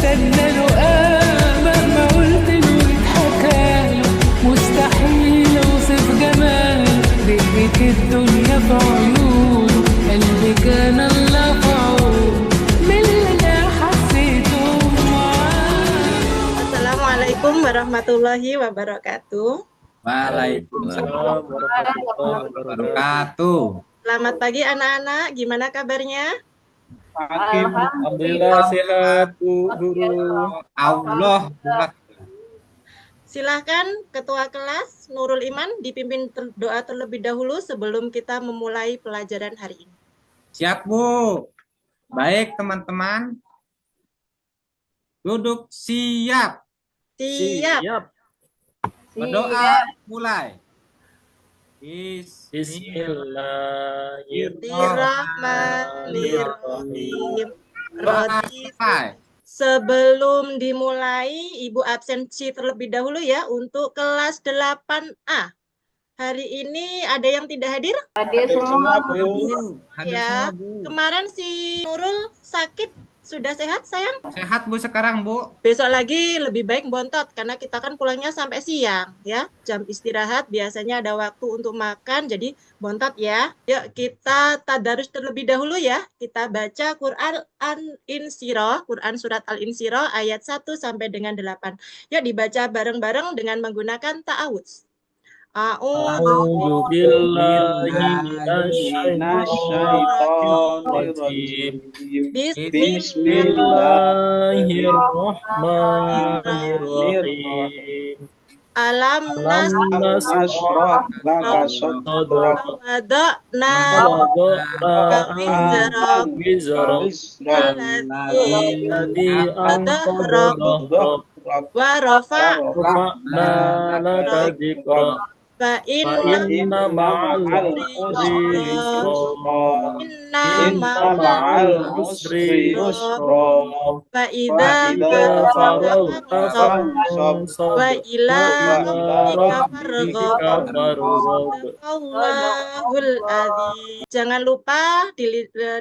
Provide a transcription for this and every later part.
استنى له مهما قلت له اتحكاله مستحيل اوصف جماله دقت الدنيا في عيونه قلبي كان الله في عونه من اللي انا حسيته معاه. Assalamualaikum warahmatullahi wabarakatuh. Waalaikumsalam warahmatullahi wabarakatuh. Selamat pagi anak-anak, gimana kabarnya? Alhamdulillah sehat Bu Guru. Allah. Silahkan Ketua Kelas Nurul Iman dipimpin doa terlebih dahulu sebelum kita memulai pelajaran hari ini. Siap Bu. Baik teman-teman. Duduk siap. Siap. Berdoa mulai. Bismillahirrahmanirrahim. Selesai. Sebelum dimulai, Ibu absensi terlebih dahulu ya untuk kelas 8A. Hari ini ada yang tidak hadir? Hadir semua, Bu. Hadir Ya. semua, Bu. Kemarin si Nurul sakit, sudah sehat sayang? Sehat Bu sekarang Bu. Besok lagi lebih baik bontot karena kita kan pulangnya sampai siang ya. Jam istirahat biasanya ada waktu untuk makan jadi bontot ya. Yuk kita tadarus terlebih dahulu ya. Kita baca Quran Al-Insyirah, Quran surat Al-Insyirah ayat 1 sampai dengan 8. Yuk dibaca bareng-bareng dengan menggunakan ta'awudz. A'udzu billahi minasyaitonir rajim. Bismillahirrahmanirrahim. Alam nasrah laka sadrak wada'na wizrak alladzi anqadha dhahrak wa rafa'na laka dzikrak fa inna ma'al usri yusra inna ma'al usri yusra fa idza faragta fansab wa ila rabbika farghab. Allahul adzim. Jangan lupa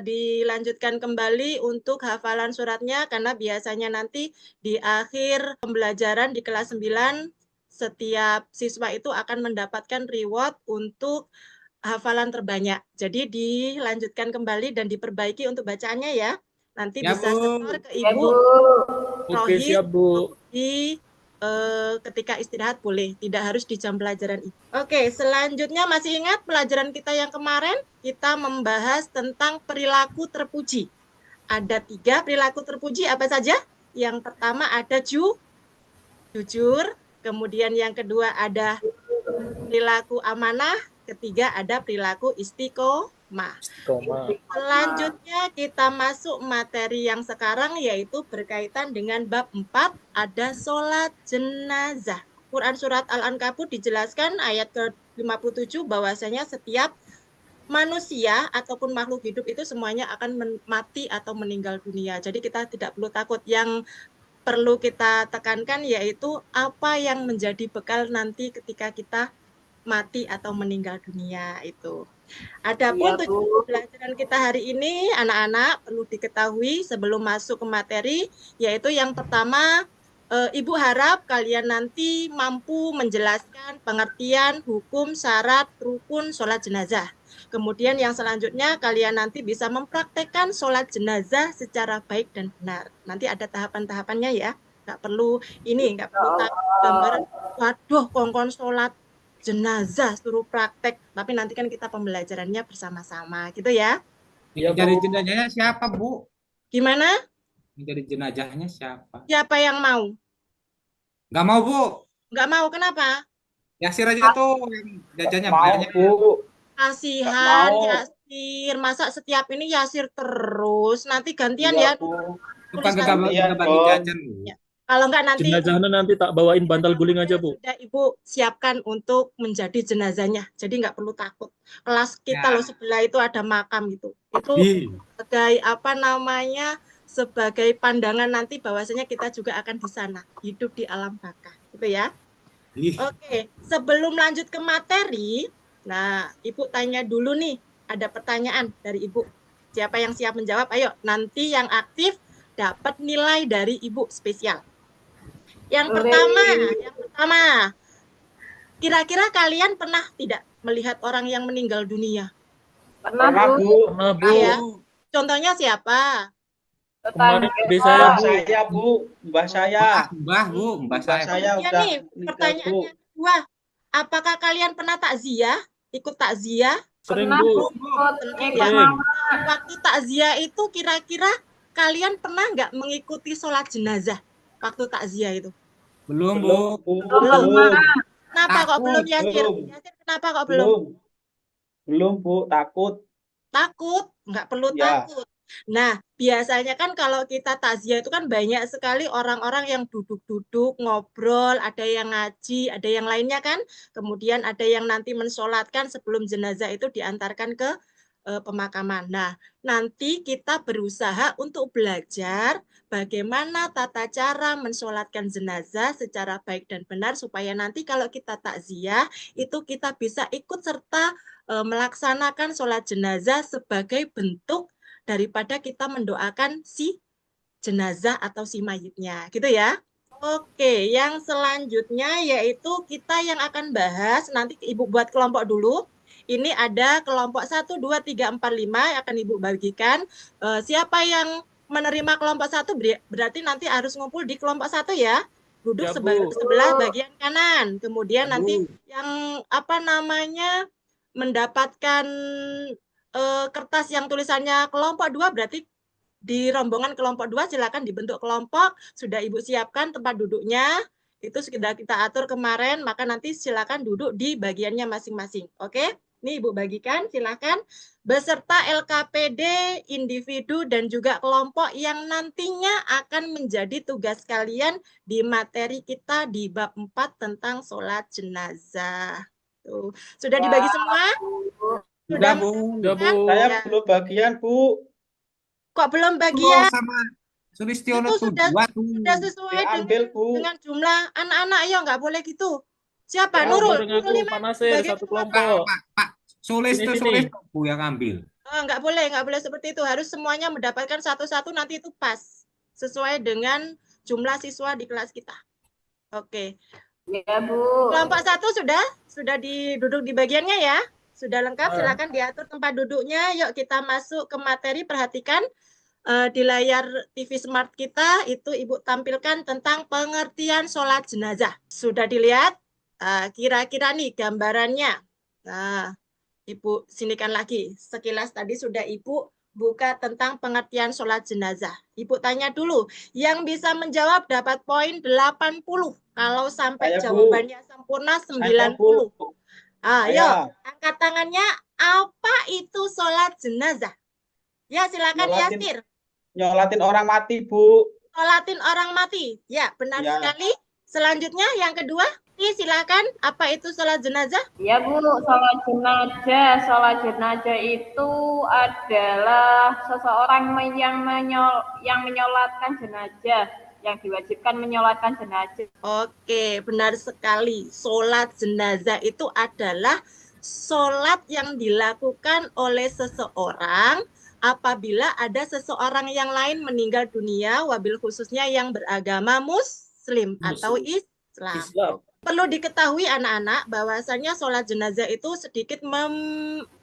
dilanjutkan kembali untuk hafalan suratnya karena biasanya nanti di akhir pembelajaran di kelas 9 setiap siswa itu akan mendapatkan reward untuk hafalan terbanyak. Jadi dilanjutkan kembali dan diperbaiki untuk bacaannya ya. Nanti Ya, bisa Bu. setor ke Ibu Oke, siap Bu. di ketika istirahat boleh, tidak harus di jam pelajaran itu. Oke, selanjutnya masih ingat pelajaran kita yang kemarin? Kita membahas tentang perilaku terpuji. Ada 3 perilaku terpuji apa saja? Yang pertama ada jujur, kemudian yang kedua ada perilaku amanah, ketiga ada perilaku istiqomah. Selanjutnya kita masuk materi yang sekarang yaitu berkaitan dengan bab 4 ada sholat jenazah. Quran surat Al-Ankabut dijelaskan ayat ke-57 bahwasanya setiap manusia ataupun makhluk hidup itu semuanya akan mati atau meninggal dunia. Jadi kita tidak perlu takut. Yang perlu kita tekankan yaitu apa yang menjadi bekal nanti ketika kita mati atau meninggal dunia itu. Adapun tujuan pelajaran kita hari ini anak-anak perlu diketahui sebelum masuk ke materi yaitu yang pertama Ibu harap kalian nanti mampu menjelaskan pengertian hukum syarat rukun sholat jenazah. Kemudian yang selanjutnya kalian nanti bisa mempraktekkan sholat jenazah secara baik dan benar. Nanti ada tahapan-tahapannya ya. Nggak perlu gambaran waduh kongkon sholat jenazah suruh praktek, tapi nanti kan kita pembelajarannya bersama-sama gitu ya. Mencari jenazahnya siapa Bu? Gimana? Mencari jenazahnya siapa? Siapa yang mau? Nggak mau Bu. Nggak mau, kenapa? Yasir aja tuh yang jajannya bayarnya. Kasihan Yasir, masa setiap ini Yasir terus? Nanti gantian ya. Bukan bagi jajan Bu. Ya. Kalau enggak nanti Jenazahnya nanti tak bawain bantal guling aja Bu. sudah Ibu siapkan untuk menjadi jenazahnya. Jadi nggak perlu takut. Kelas kita loh sebelah itu ada makam gitu. Itu sebagai apa namanya? Sebagai pandangan nanti bahwasanya kita juga akan di sana, hidup di alam baka. Gitu ya. Oke, sebelum lanjut ke materi, nah Ibu tanya dulu nih, ada pertanyaan dari Ibu. Siapa yang siap menjawab? Ayo, nanti yang aktif dapat nilai dari Ibu spesial. Yang pertama, kira-kira kalian pernah tidak melihat orang yang meninggal dunia? Pernah, Bu. Pernah, Bu. Ya. Contohnya siapa? Kemarin adik saya, Mbah Bu. saya, Bu. Mbah saya. Mbah, Bu. Mbah saya. Saya Kemudian udah nih, meninggal, pertanyaannya Bu. kedua, apakah kalian pernah takziah? Ikut takziah? Sering, Bu. Tentu ya. Sering. Waktu takziah itu kira-kira kalian pernah nggak mengikuti sholat jenazah waktu takziah itu? Belum, Bu. Belum. Kenapa kok Takut, belum, Yasir? belum. Yasir, kenapa kok belum? Belum, Bu. Takut. Takut, nggak perlu Ya. takut. Nah, biasanya kan kalau kita takziah itu kan banyak sekali orang-orang yang duduk-duduk, ngobrol, ada yang ngaji, ada yang lainnya kan. Kemudian ada yang nanti mensolatkan sebelum jenazah itu diantarkan ke pemakaman. Nah, nanti kita berusaha untuk belajar bagaimana tata cara mensolatkan jenazah secara baik dan benar supaya nanti kalau kita takziah itu kita bisa ikut serta melaksanakan sholat jenazah sebagai bentuk daripada kita mendoakan si jenazah atau si mayitnya, gitu ya. Oke, yang selanjutnya yaitu kita yang akan bahas, nanti Ibu buat kelompok dulu. Ini ada kelompok 1, 2, 3, 4, 5 yang akan Ibu bagikan. Siapa yang menerima kelompok 1 berarti nanti harus ngumpul di kelompok 1 ya. Duduk Ya, Bu. sebelah bagian kanan. Kemudian Ya, nanti Bu. yang mendapatkan kertas yang tulisannya kelompok 2 berarti di rombongan kelompok 2 silakan dibentuk kelompok, sudah Ibu siapkan tempat duduknya, itu sudah kita atur kemarin, maka nanti silakan duduk di bagiannya masing-masing. Oke? Ini Ibu bagikan, silakan beserta LKPD, individu dan juga kelompok yang nantinya akan menjadi tugas kalian di materi kita di bab 4 tentang sholat jenazah. Tuh. Sudah dibagi semua? Sudah, Bu. Sudah, Bu. Saya Ya. belum bagian, Bu. Kok belum Oh, bagian? sama Sulistiono Itu tuh sudah- dua tuh. Sudah sesuai Diambil, Bu. dengan jumlah anak-anak, ya nggak boleh gitu. Siapa? Ya, Nurul? Dengan Nurul aku, lima? Pak Nasir, Bagi satu kelompok. kelompok. Pak. Sulis Sini, tuh, sini. Sulis tuh, Bu yang ambil. Oh, nggak boleh seperti itu. Harus semuanya mendapatkan satu-satu, nanti itu pas. Sesuai dengan jumlah siswa di kelas kita. Oke. Ya, Bu. Kelompok 1 sudah duduk di bagiannya ya? Sudah lengkap, silakan diatur tempat duduknya. Yuk kita masuk ke materi, perhatikan. Di layar TV Smart kita itu Ibu tampilkan tentang pengertian sholat jenazah. Sudah dilihat? Kira-kira nih gambarannya. Nah, Ibu sinikan lagi. Sekilas tadi sudah Ibu buka tentang pengertian sholat jenazah. Ibu tanya dulu, yang bisa menjawab dapat poin 80. Kalau sampai Saya, Bu. jawabannya sempurna 90. Ayo, Saya. angkat tangannya. Apa itu sholat jenazah? Ya, silakan Nyolatin. Yasir. Nyolatin orang mati, Bu. Sholatin orang mati. Ya, benar Ya. sekali. Selanjutnya yang kedua, silakan. Apa itu sholat jenazah? Ya, Bu, sholat jenazah. Sholat jenazah itu adalah seseorang yang menyolatkan jenazah, yang diwajibkan menyolatkan jenazah. Oke, benar sekali. Sholat jenazah itu adalah sholat yang dilakukan oleh seseorang apabila ada seseorang yang lain meninggal dunia, wabil khususnya yang beragama Muslim atau Islam. Perlu diketahui anak-anak bahwasanya sholat jenazah itu sedikit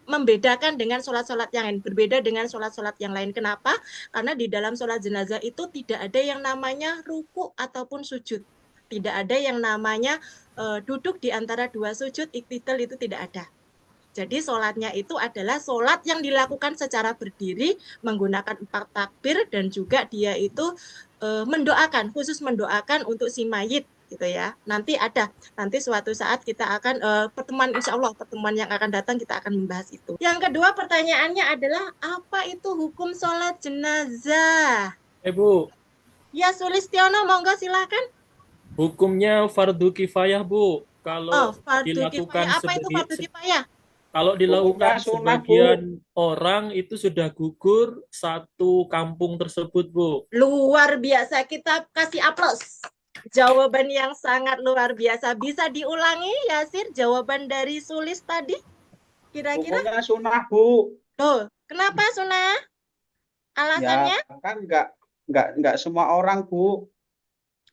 membedakan dengan sholat-sholat yang lain, berbeda dengan sholat-sholat yang lain. Kenapa? Karena di dalam sholat jenazah itu tidak ada yang namanya ruku ataupun sujud. Tidak ada yang namanya duduk di antara dua sujud, iktidal itu tidak ada. Jadi sholatnya itu adalah sholat yang dilakukan secara berdiri, menggunakan 4 takbir, dan juga dia itu mendoakan, khusus mendoakan untuk si mayit, gitu ya. Nanti suatu saat kita akan pertemuan, insya Allah pertemuan yang akan datang kita akan membahas itu. Yang kedua pertanyaannya adalah apa itu hukum sholat jenazah? Bu. Ya, Sulistiono, monggo silakan. Hukumnya fardu kifayah, Bu. Kalau fardu dilakukan kifayah. Apa itu fardu kifayah? Kalau dilakukan Sunnah, sebagian orang itu sudah gugur satu kampung tersebut, Bu. Luar biasa, kita kasih aplaus. Jawaban yang sangat luar biasa. Bisa diulangi, Yasir, jawaban dari Sulis tadi? Kira-kira? Hukumnya sunnah, Bu. Loh, kenapa sunnah? Alasannya? Ya, kan nggak semua orang, Bu.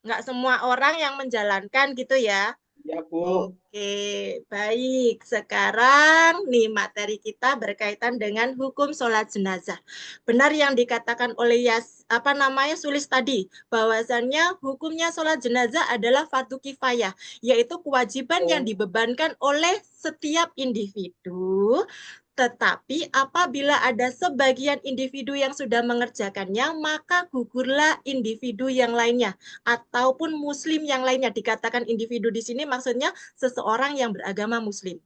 Nggak semua orang yang menjalankan gitu ya. Ya, Bu. Oke, baik. Sekarang nih materi kita berkaitan dengan hukum sholat jenazah. Benar yang dikatakan oleh Sulis tadi, bahwasannya hukumnya sholat jenazah adalah fardu kifayah, yaitu kewajiban yang dibebankan oleh setiap individu. Tetapi apabila ada sebagian individu yang sudah mengerjakannya, maka gugurlah individu yang lainnya ataupun muslim yang lainnya. Dikatakan individu di sini maksudnya seseorang yang beragama muslim.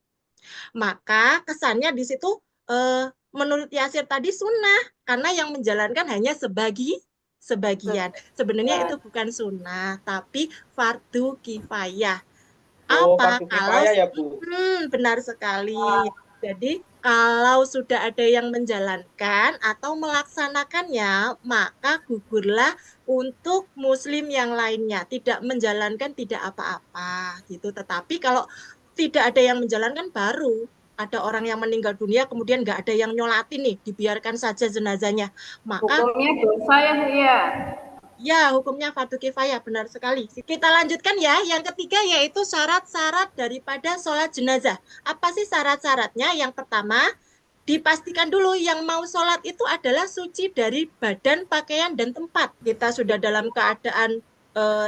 Maka kesannya di situ menurut Yasir tadi sunnah, karena yang menjalankan hanya sebagian. Sebenarnya itu bukan sunnah, tapi fardu kifayah. Apa Fardu kalau kifayah ya, Bu? benar sekali. Jadi kalau sudah ada yang menjalankan atau melaksanakannya, maka gugurlah untuk muslim yang lainnya. Tidak menjalankan tidak apa-apa gitu. Tetapi kalau tidak ada yang menjalankan, baru ada orang yang meninggal dunia kemudian nggak ada yang nyolatin nih, dibiarkan saja jenazahnya. Maka Hukumnya dosa ya. ya, hukumnya fardu kifayah, benar sekali. Kita lanjutkan ya. Yang ketiga yaitu syarat-syarat daripada sholat jenazah. Apa sih syarat-syaratnya? Yang pertama, dipastikan dulu yang mau sholat itu adalah suci dari badan, pakaian, dan tempat. Kita sudah dalam keadaan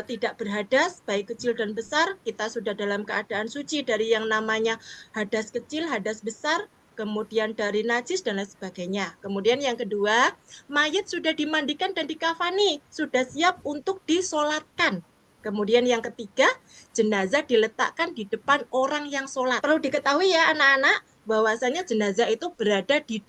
tidak berhadas, baik kecil dan besar. Kita sudah dalam keadaan suci dari yang namanya hadas kecil, hadas besar, kemudian dari najis dan lain sebagainya. Kemudian yang kedua, mayat sudah dimandikan dan dikafani, sudah siap untuk disolatkan. Kemudian yang ketiga, jenazah diletakkan di depan orang yang sholat. Perlu diketahui ya anak-anak, bahwasanya jenazah itu berada di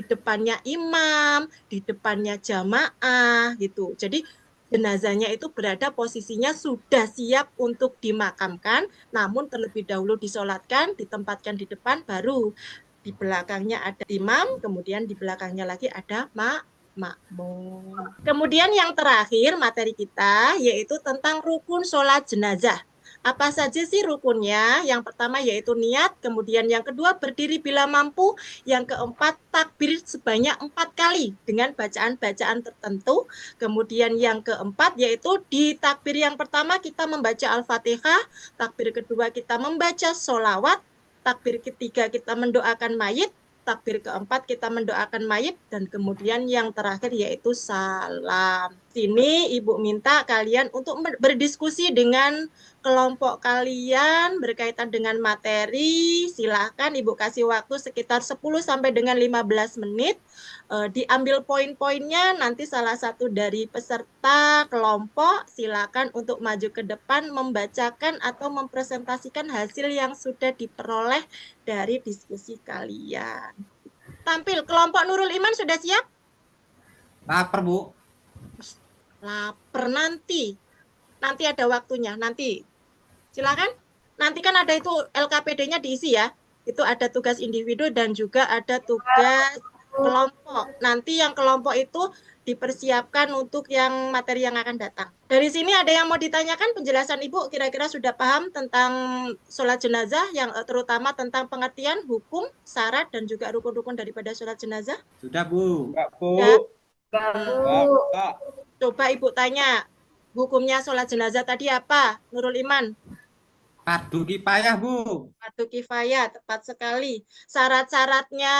depannya imam, di depannya jamaah gitu. Jadi jenazahnya itu berada posisinya sudah siap untuk dimakamkan, namun terlebih dahulu disolatkan, ditempatkan di depan, baru di belakangnya ada imam, kemudian di belakangnya lagi ada makmum. Kemudian yang terakhir materi kita yaitu tentang rukun sholat jenazah. Apa saja sih rukunnya? Yang pertama yaitu niat, kemudian yang kedua berdiri bila mampu, yang keempat takbir sebanyak 4 kali dengan bacaan-bacaan tertentu, kemudian yang keempat yaitu di takbir yang pertama kita membaca Al-Fatihah, takbir kedua kita membaca sholawat, takbir ketiga kita mendoakan mayit, takbir keempat kita mendoakan mayit, dan kemudian yang terakhir yaitu salam. Sini Ibu minta kalian untuk berdiskusi dengan kelompok kalian berkaitan dengan materi. Silakan Ibu kasih waktu sekitar 10 sampai dengan 15 menit. Diambil poin-poinnya, nanti salah satu dari peserta kelompok silakan untuk maju ke depan membacakan atau mempresentasikan hasil yang sudah diperoleh dari diskusi kalian. Tampil, kelompok Nurul Iman sudah siap? Lapar, Bu. Lapar nanti ada waktunya, nanti silakan. Nanti kan ada itu LKPD-nya diisi ya, itu ada tugas individu dan juga ada tugas kelompok. Nanti yang kelompok itu dipersiapkan untuk yang materi yang akan datang. Dari sini ada yang mau ditanyakan, penjelasan Ibu kira-kira sudah paham tentang sholat jenazah, yang terutama tentang pengertian, hukum, syarat, dan juga rukun-rukun daripada sholat jenazah? Sudah, Bu. Enggak, Bu. Enggak, Bu. Coba Ibu tanya, hukumnya sholat jenazah tadi apa, Nurul Iman? Fardu kifayah, Bu. Fardu kifayah, tepat sekali. Syarat-syaratnya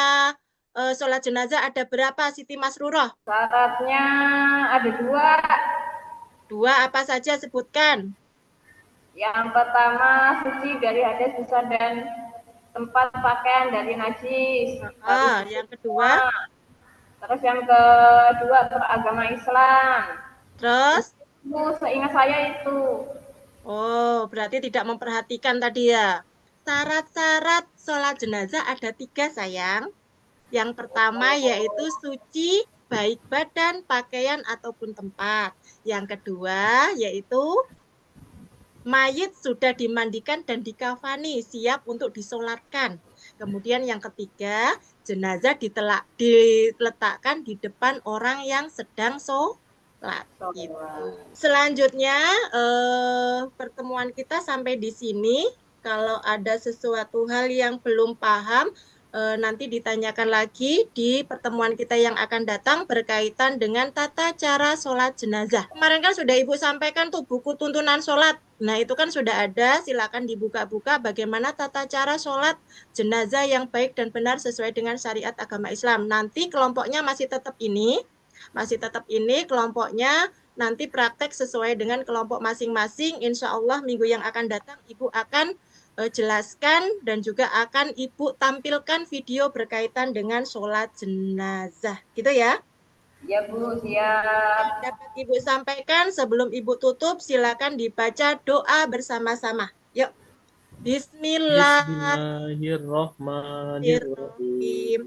sholat jenazah ada berapa, Siti Masruroh? Syaratnya ada 2. 2 apa saja, sebutkan. Yang pertama suci dari hadas besar dan tempat pakaian dari najis. Yang kedua? Terus yang kedua beragama Islam. Terus? Seingat saya itu. Oh, berarti tidak memperhatikan tadi ya. Syarat-syarat sholat jenazah ada 3 sayang. Yang pertama yaitu suci baik badan, pakaian, ataupun tempat. Yang kedua yaitu mayit sudah dimandikan dan dikafani, siap untuk disolatkan. Kemudian yang ketiga, jenazah diletakkan di depan orang yang sedang sholat. Gitu. Selanjutnya, pertemuan kita sampai di sini. Kalau ada sesuatu hal yang belum paham, nanti ditanyakan lagi di pertemuan kita yang akan datang berkaitan dengan tata cara sholat jenazah. Kemarin kan sudah Ibu sampaikan tuh buku tuntunan sholat. Nah itu kan sudah ada, silakan dibuka-buka bagaimana tata cara sholat jenazah yang baik dan benar sesuai dengan syariat agama Islam. Nanti kelompoknya masih tetap ini kelompoknya nanti praktek sesuai dengan kelompok masing-masing. Insya Allah minggu yang akan datang Ibu akan jelaskan dan juga akan Ibu tampilkan video berkaitan dengan sholat jenazah. Gitu ya? Ya Bu, siap. Dapat Ibu sampaikan sebelum Ibu tutup, silakan dibaca doa bersama-sama. Yuk. Bismillahirrahmanirrahim.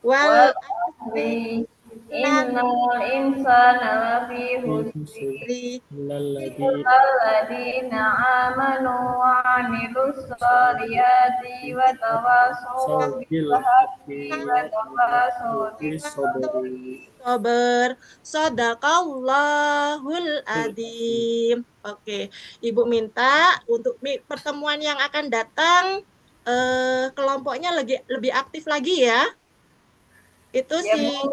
Wal asri Innal insana lafi khusri illalladzina amanu wa 'amilus shalihati wa tawassaw bil haqqi wa tawassaw bis sabri. Sabar. Shadaqallahul adzim. Oke, Ibu minta untuk pertemuan yang akan datang kelompoknya lebih aktif lagi ya. Itu Ya, sih Bu.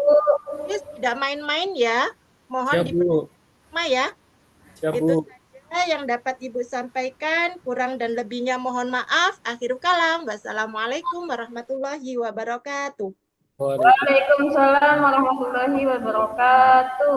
tidak main-main ya. Mohon Siap, Bu. diterima ya. Siap, Itu Bu. saja yang dapat Ibu sampaikan. Kurang dan lebihnya mohon maaf. Akhirul kalam. Wassalamualaikum warahmatullahi wabarakatuh. Waalaikumsalam. Waalaikumsalam warahmatullahi wabarakatuh.